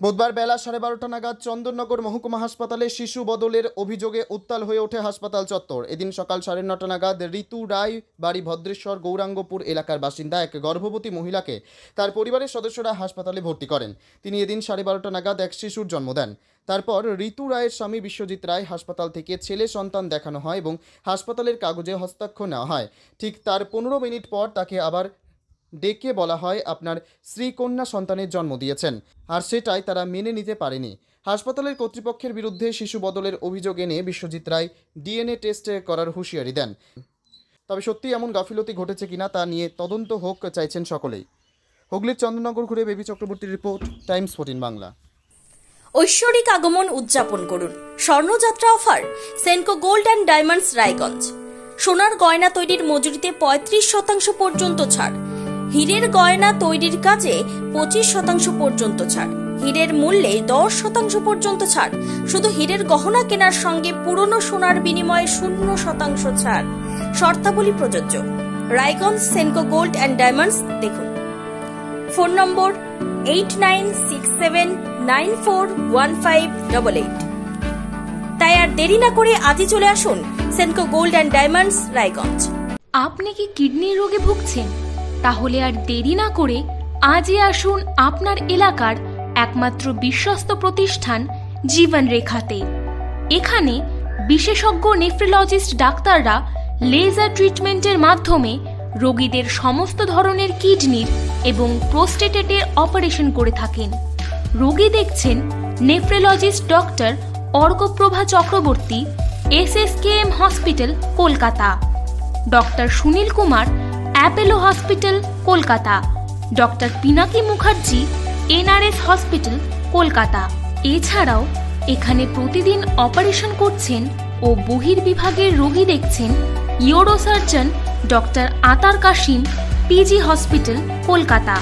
বুধবার বেলা 12:30 নাগাদ চন্দননগর মহকুমা হাসপাতালে শিশু বদলের অভিযোগে উত্তাল হয়ে ওঠে হাসপাতাল চত্বর। এদিন সকাল 9:30 নাগাদ ঋতু রায় বাড়ি ভদ্রেশ্বর গৌরাঙ্গপুর এলাকার বাসিন্দা এক গর্ভবতী মহিলাকে তার পরিবারের সদস্যরা হাসপাতালে ভর্তি করেন। তিনি এদিন 12:30 নাগাদ এক শিশুর জন্ম দেন। তারপর ঋতু রায়ের স্বামী বিশ্বজিৎ রায় হাসপাতাল থেকে ছেলে সন্তান দেখানো হয় এবং হাসপাতালের কাগজে হস্তাক্ষর নেওয়া হয়। ঠিক তার 15 মিনিট পর তাকে আবার ডেকে বলা হয় আপনার শ্রীকন্যা সন্তানের জন্ম দিয়েছেন, আর সেটাই তারা মেনে নিতে পারেনি। হাসপাতালের কর্তৃপক্ষের বিরুদ্ধে শিশু বদলের অভিযোগ এনে বিশ্বজিৎ রায় ডিএনএ টেস্ট করার হুঁশিয়ারি দেন। তবে সত্যি এমন গাফিলতি ঘটেছে কিনা তা নিয়ে তদন্ত হোক চাইছেন সকলেই। হুগলির চন্দননগর ঘুরে বেবি চক্রবর্তীর রিপোর্ট, টাইমস 14 বাংলা। ঐশ্বরিক আগমন উদযাপন করুন Swarnayatra offer Senco gold and diamonds Raiganj. সোনার গয়না তৈরির মজুরিতে 35% পর্যন্ত ছাড়, হীরের গয়না তৈরির কাজে 25% পর্যন্ত ছাড়, হীরের মূল্যে 10% পর্যন্ত ছাড়। শুধু হীরের গহনা কেনার সঙ্গে পুরনো সোনার বিনিময়ে 0% ছাড়। শর্তাবলী প্রযোজ্য। Raiganj Senco gold and diamonds দেখুন। Phone number 8967941588। তাই আর দেরি না করে আজই চলে আসুন Senco gold and diamonds Raiganj. আপনি কি কিডনির রোগে ভুগছেন? তাহলে আর দেরি না করে আজই আসুন আপনার এলাকার একমাত্র বিশ্বস্ত প্রতিষ্ঠান জীবন রেখাতে। এখানে বিশেষজ্ঞ নেফ্রোলজিস্ট ডাক্তাররা লেজার ট্রিটমেন্টের মাধ্যমে রোগীদের সমস্ত ধরনের কিডনির এবং প্রোস্টেটের অপারেশন করে থাকেন। রোগী দেখছেন nephrologist doctor Arkaprava Chakraborty, SSKM hospital Kolkata. Doctor Sunil Kumar, Apollo hospital Kolkata. Doctor Pinaki Mukherjee, NRS hospital Kolkata. এছাড়াও এখানে প্রতিদিন অপারেশন করছেন ও বহির্বিভাগের রোগী দেখছেন ইউরোসার্জন ডক্টর আতার কাশিম, PG হসপিটাল কলকাতা।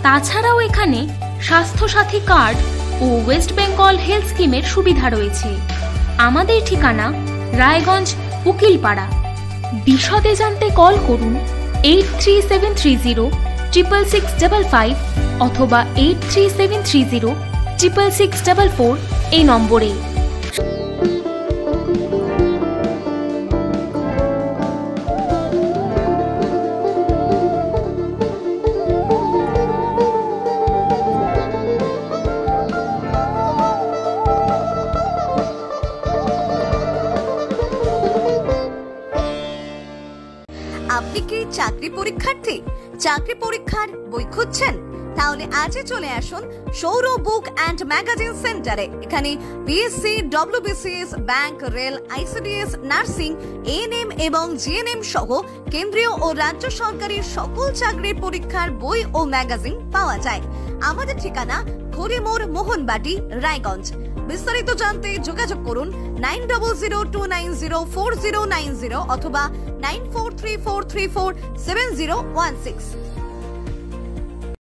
তাছাড়াও এখানে স্বাস্থ্যসাথী কার্ড ও ওয়েস্ট বেঙ্গল হেলথ স্কিমের সুবিধা রয়েছে। আমাদের ঠিকানা রায়গঞ্জ উকিলপাড়া। বিশদে জানতে কল করুন 8373066655 অথবা 8373066644 এই নম্বরে। আপনি কি চাকরি পরীক্ষার্থী? চাকরি পরীক্ষার বই খুঁজছেন? তাহলে আজই চলে আসুন সৌরভ বুক অ্যান্ড ম্যাগাজিন সেন্টারে। এখানে BSc, WBCS, bank, rail, ICDS, nursing, ANM এবং GNM সহ কেন্দ্রীয় ও রাজ্য সরকারের সকল চাকরির পরীক্ষার বই ও ম্যাগাজিন পাওয়া যায়। আমাদের ঠিকানা খড়িমোড়, মোহনবাটি, রায়গঞ্জ। বিস্তারিত জানতে যোগাযোগ করুন 9002904090 অথবা 9434347016।